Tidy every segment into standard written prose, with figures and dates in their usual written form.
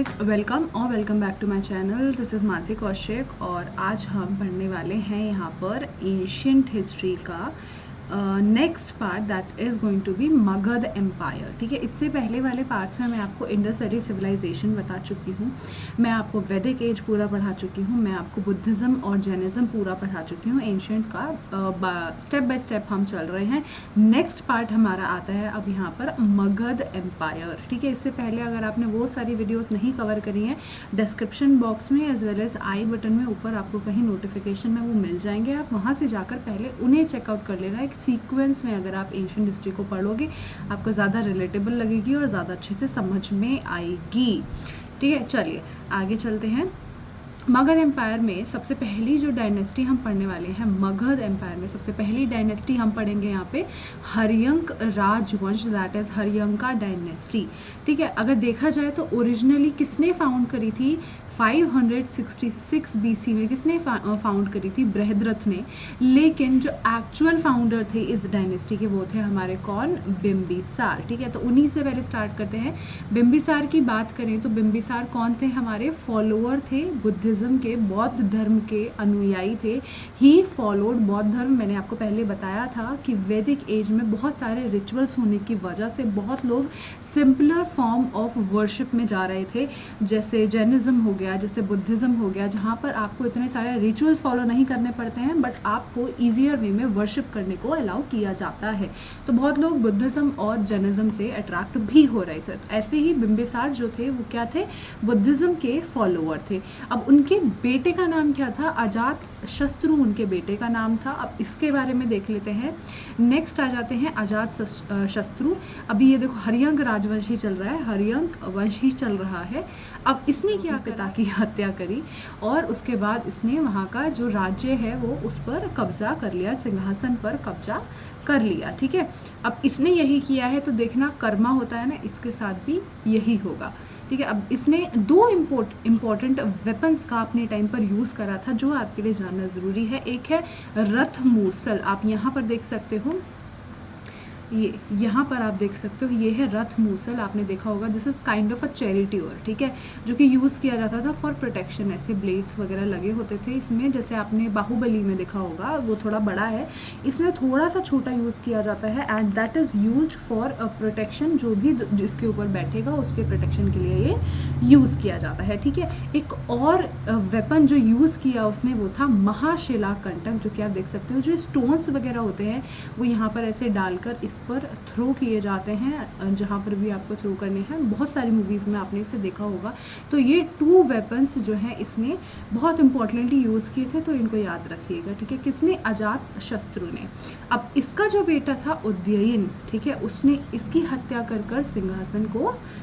Guys, welcome back to my channel. This is Mansi Kaushik और आज हम पढ़ने वाले हैं यहाँ पर एशियंट हिस्ट्री का next part that is going to be Magadh empire. ठीक है, इससे पहले वाले पार्ट्स में मैं आपको इंडस वैली सिविलाइजेशन बता चुकी हूँ, मैं आपको वैदिक एज पूरा पढ़ा चुकी हूँ, मैं आपको बुद्धिज़्म और जैनिज़्म पूरा पढ़ा चुकी हूँ। एंशियंट का स्टेप बाय स्टेप हम चल रहे हैं। नेक्स्ट पार्ट हमारा आता है अब यहाँ पर मगध एम्पायर। ठीक है, इससे पहले अगर आपने वो सारी वीडियोस नहीं कवर करी हैं, डिस्क्रिप्शन बॉक्स में as well as I button में ऊपर आपको कहीं नोटिफिकेशन में वो मिल जाएंगे। आप वहाँ से जाकर पहले उन्हें चेकआउट कर लेना। एक सीक्वेंस में अगर आप एंशियंट हिस्ट्री को पढ़ोगे आपको ज़्यादा रिलेटेबल लगेगी और ज़्यादा अच्छे से समझ में आएगी। ठीक है, चलिए आगे चलते हैं। मगध एम्पायर में सबसे पहली जो डायनेस्टी हम पढ़ने वाले हैं, मगध एम्पायर में सबसे पहली डायनेस्टी हम पढ़ेंगे यहाँ पे हर्यंक राजवंश, दैट इज हर्यंका डायनेस्टी। ठीक है, अगर देखा जाए तो ओरिजिनली किसने फाउंड करी थी 566 बीसी में, किसने फाउंड करी थी? बृहद्रथ ने। लेकिन जो एक्चुअल फाउंडर थे इस डायनेस्टी के वो थे हमारे कौन? बिम्बिसार। ठीक है, तो उन्हीं से पहले स्टार्ट करते हैं। बिम्बिसार की बात करें तो बिम्बिसार कौन थे? हमारे फॉलोअर थे बुद्धिज़्म के, बौद्ध धर्म के अनुयायी थे। ही फॉलोड बौद्ध धर्म। मैंने आपको पहले बताया था कि वैदिक एज में बहुत सारे रिचुअल्स होने की वजह से बहुत लोग सिंपलर फॉर्म ऑफ वर्शिप में जा रहे थे, जैसे जैनिज्म हो गया, जैसे बुद्धिज्म हो गया, जहाँ पर आपको इतने सारे रिचुअल्स फॉलो नहीं करने पड़ते हैं बट आपको ईजियर वे में वर्शिप करने को अलाउ किया जाता है। तो बहुत लोग बुद्धिज्म और जैनिज्म से अट्रैक्ट भी हो रहे थे। तो ऐसे ही बिम्बिसार जो थे वो क्या थे? बुद्धिज्म के फॉलोअर थे। अब उनके बेटे का नाम क्या था? अजात शत्रु उनके बेटे का नाम था। अब इसके बारे में देख लेते हैं। नेक्स्ट आ जाते हैं अजात शत्रु। अभी ये देखो हर्यंक राजवंश ही चल रहा है, हर्यंक वंश ही चल रहा है। अब इसने क्या पिता की हत्या करी और उसके बाद इसने वहाँ का जो राज्य है वो उस पर कब्जा कर लिया, सिंहासन पर कब्जा कर लिया। ठीक है, अब इसने यही किया है तो देखना कर्मा होता है ना, इसके साथ भी यही होगा। ठीक है, अब इसने दो इम्पोर्टेंट वेपन्स का अपने टाइम पर यूज़ करा था जो आपके लिए जानना ज़रूरी है। एक है रथ मूसल, आप यहाँ पर देख सकते हो, ये यहाँ पर आप देख सकते हो, ये है रथ मूसल, आपने देखा होगा। This is kind of a charity or. ठीक है, जो कि यूज़ किया जाता था फॉर प्रोटेक्शन। ऐसे ब्लेड्स वगैरह लगे होते थे इसमें, जैसे आपने बाहुबली में देखा होगा, वो थोड़ा बड़ा है, इसमें थोड़ा सा छोटा यूज़ किया जाता है and that is used for protection. जो भी जिसके ऊपर बैठेगा उसके प्रोटेक्शन के लिए ये यूज़ किया जाता है। ठीक है, एक और वेपन जो यूज़ किया उसने वो था महाशिला कंटक, जो कि आप देख सकते हो, जो स्टोन्स वगैरह होते हैं वो यहाँ पर ऐसे डालकर इस पर थ्रो किए जाते हैं, जहाँ पर भी आपको थ्रो करने हैं। बहुत सारी मूवीज़ में आपने इसे देखा होगा। तो ये टू वेपन्स जो हैं इसने बहुत इंपॉर्टेंटली यूज़ किए थे, तो इनको याद रखिएगा। ठीक है, किसने? अजात शत्रु ने। अब इसका जो बेटा था उदयन, ठीक है, उसने इसकी हत्या कर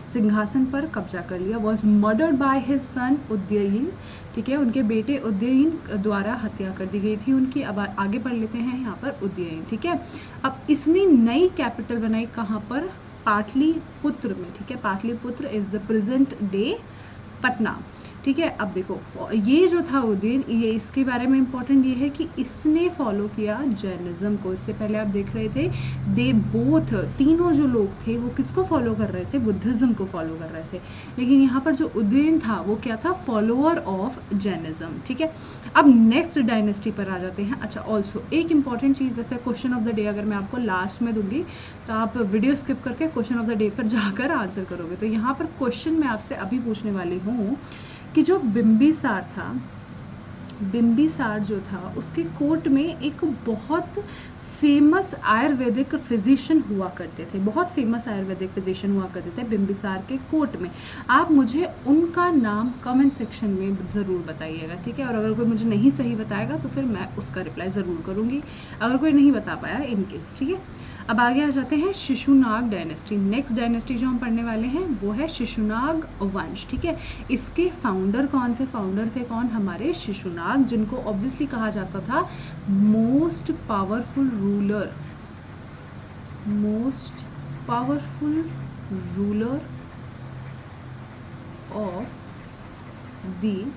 सिंहासन पर कब्जा कर लिया। Was murdered by his son Udayan. ठीक है, उनके बेटे उदयन द्वारा हत्या कर दी गई थी उनकी। अब आगे बढ़ लेते हैं यहाँ पर उदयन। ठीक है, अब इसने नई कैपिटल बनाई कहाँ पर? पाटलिपुत्र में। ठीक है, Pataliputra is the present day Patna. ठीक है, अब देखो ये जो था उदयन, ये इसके बारे में इंपॉर्टेंट ये है कि इसने फॉलो किया जैनिज्म को। इससे पहले आप देख रहे थे दे बोथ, तीनों जो लोग थे वो किसको फॉलो कर रहे थे? बुद्धिज्म को फॉलो कर रहे थे। लेकिन यहाँ पर जो उदयन था वो क्या था? Follower of Jainism. ठीक है, अब नेक्स्ट डायनेस्टी पर आ जाते हैं। अच्छा, ऑल्सो एक इंपॉर्टेंट चीज़, जैसे क्वेश्चन ऑफ द डे अगर मैं आपको लास्ट में दूंगी तो आप वीडियो स्किप करके क्वेश्चन ऑफ द डे पर जाकर आंसर करोगे। तो यहाँ पर क्वेश्चन मैं आपसे अभी पूछने वाली हूँ कि जो बिम्बिसार था, बिम्बिसार जो था उसके कोर्ट में एक बहुत फेमस आयुर्वेदिक फिजिशियन हुआ करते थे, बहुत फेमस आयुर्वेदिक फिजिशियन हुआ करते थे बिम्बिसार के कोर्ट में। आप मुझे उनका नाम कमेंट सेक्शन में ज़रूर बताइएगा। ठीक है, और अगर कोई मुझे नहीं सही बताएगा तो फिर मैं उसका रिप्लाई ज़रूर करूँगी, अगर कोई नहीं बता पाया इन केस। ठीक है, अब आगे आ जाते हैं शिशुनाग डायनेस्टी। नेक्स्ट डायनेस्टी जो हम पढ़ने वाले हैं वो है शिशुनाग वंश। ठीक है, इसके फाउंडर कौन थे? फाउंडर थे कौन? हमारे शिशुनाग, जिनको ऑब्वियसली कहा जाता था most powerful ruler, most powerful ruler of the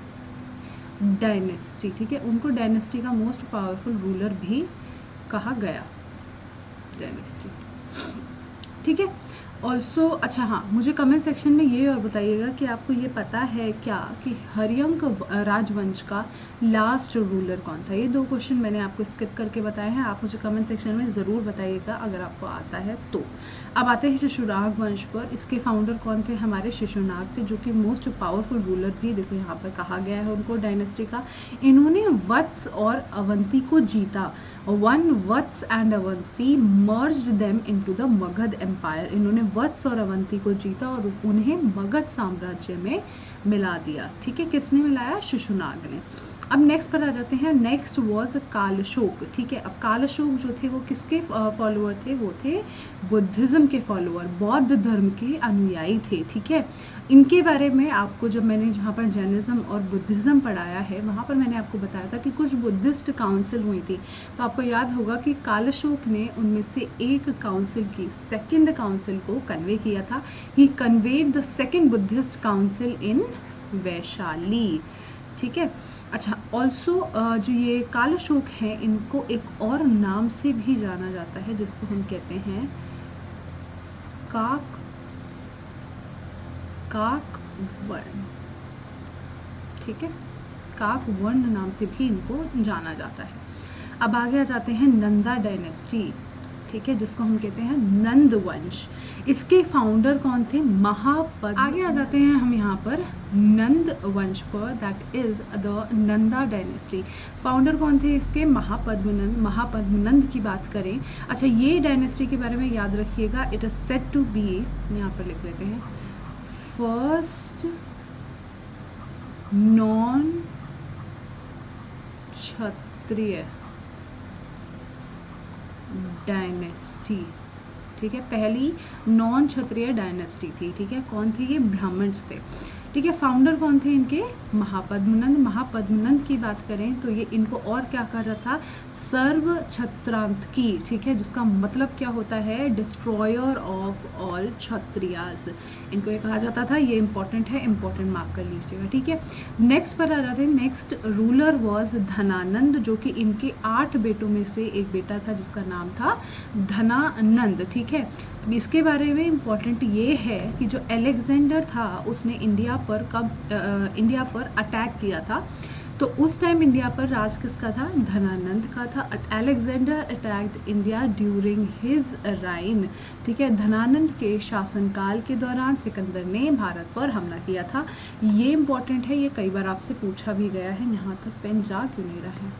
dynasty. ठीक है, उनको डायनेस्टी का मोस्ट पावरफुल रूलर भी कहा गया, डायनेस्टी। ठीक है, ऑल्सो अच्छा हाँ, मुझे कमेंट सेक्शन में ये और बताइएगा कि आपको ये पता है क्या कि हर्यंक राजवंश का लास्ट रूलर कौन था। ये 2 क्वेश्चन मैंने आपको स्किप करके बताए हैं, आप मुझे कमेंट सेक्शन में ज़रूर बताइएगा अगर आपको आता है तो। अब आते हैं शिशुनाग वंश पर। इसके फाउंडर कौन थे? हमारे शिशुनाग थे, जो कि मोस्ट पावरफुल रूलर भी देखो यहाँ पर कहा गया है उनको डायनेस्टी का। इन्होंने वत्स और अवंती को जीता। Won Vatsa and Avanti merged them into the Magadh empire. इन्होंने वत्स और अवंती को जीता और उन्हें मगध साम्राज्य में मिला दिया। ठीक है, किसने मिलाया? शिशुनाग ने। अब नेक्स्ट पर आ जाते हैं। Next was Kalashoka. ठीक है, अब कालशोक जो थे वो किसके फॉलोअर थे? वो थे बुद्धिज़्म के फॉलोअर, बौद्ध धर्म के अनुयायी थे। ठीक है, इनके बारे में आपको जब मैंने जहाँ पर जैनिज़्म और बुद्धिज़्म पढ़ाया है वहाँ पर मैंने आपको बताया था कि कुछ बुद्धिस्ट काउंसिल हुई थी। तो आपको याद होगा कि कालशोक ने उनमें से एक काउंसिल की, सेकेंड काउंसिल को कन्वे किया था। He convened the second Buddhist council in Vaishali. ठीक है, अच्छा ऑल्सो जो ये कालशोक हैं इनको एक और नाम से भी जाना जाता है जिसको हम कहते हैं काकवर्ण। ठीक है, काकवर्ण नाम से भी इनको जाना जाता है। अब आगे आ जाते हैं नंदा डायनेस्टी। ठीक है, जिसको हम कहते हैं नंद वंश। इसके फाउंडर कौन थे? महापद्म। आगे आ जाते हैं हम यहाँ पर नंद वंश पर, that is the Nanda dynasty. Founder कौन थे इसके? महापद्मनंद। महापद्मनंद की बात करें, अच्छा ये डायनेस्टी के बारे में याद रखिएगा, it is said to be, यहाँ पर लिख लेते हैं, फर्स्ट नॉन क्षत्रिय डायनेस्टी। ठीक है, पहली नॉन क्षत्रिय डायनेस्टी थी। ठीक है, कौन थे ये? ब्राह्मण्स थे। ठीक है, फाउंडर कौन थे इनके? महापद्मनंद। महापद्मनंद की बात करें तो ये इनको और क्या कहा जाता था? सर्व छत्रांतकी। ठीक है, जिसका मतलब क्या होता है? डिस्ट्रॉयर ऑफ ऑल क्षत्रियास, इनको ये कहा जाता था। ये इंपॉर्टेंट है, इंपॉर्टेंट मार्क कर लीजिएगा। ठीक है, नेक्स्ट पर आ जाते हैं। नेक्स्ट रूलर वॉज धनानंद, जो कि इनके 8 बेटों में से एक बेटा था जिसका नाम था धनानंद। ठीक है, अब इसके बारे में इम्पॉर्टेंट ये है कि जो अलेक्जेंडर था उसने इंडिया पर अटैक किया था। तो उस टाइम इंडिया पर राज किसका था? धनानंद का था। Alexander attacked India during his reign. ठीक है, धनानंद के शासनकाल के दौरान सिकंदर ने भारत पर हमला किया था। ये इम्पॉर्टेंट है, ये कई बार आपसे पूछा भी गया है। यहाँ तक पेन जा क्यों नहीं रहा है?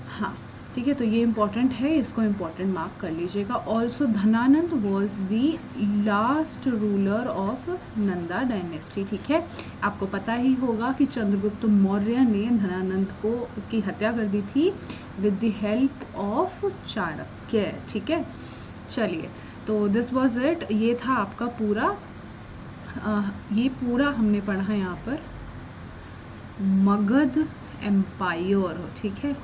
हाँ, ठीक है, तो ये इम्पॉर्टेंट है, इसको इम्पॉर्टेंट मार्क कर लीजिएगा। Also Dhanananda was the last ruler of Nanda dynasty. ठीक है, आपको पता ही होगा कि चंद्रगुप्त मौर्य ने धनानंद की हत्या कर दी थी with the help of Chanakya. ठीक है, चलिए, तो दिस वॉज इट। ये था आपका पूरा ये पूरा हमने पढ़ा है यहाँ पर मगध एम्पायर। ठीक है,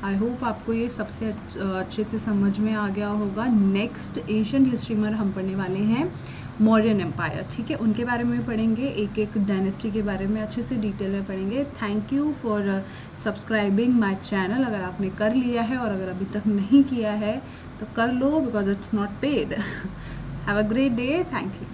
आई होप आपको ये सबसे अच्छे से समझ में आ गया होगा। नेक्स्ट एशियन हिस्ट्री में हम पढ़ने वाले हैं मौर्यन एम्पायर। ठीक है, उनके बारे में पढ़ेंगे, एक एक डायनेस्टी के बारे में अच्छे से डिटेल में पढ़ेंगे। Thank you for subscribing my channel. अगर आपने कर लिया है और अगर अभी तक नहीं किया है तो कर लो, because it's not paid. Have a great day, thank you.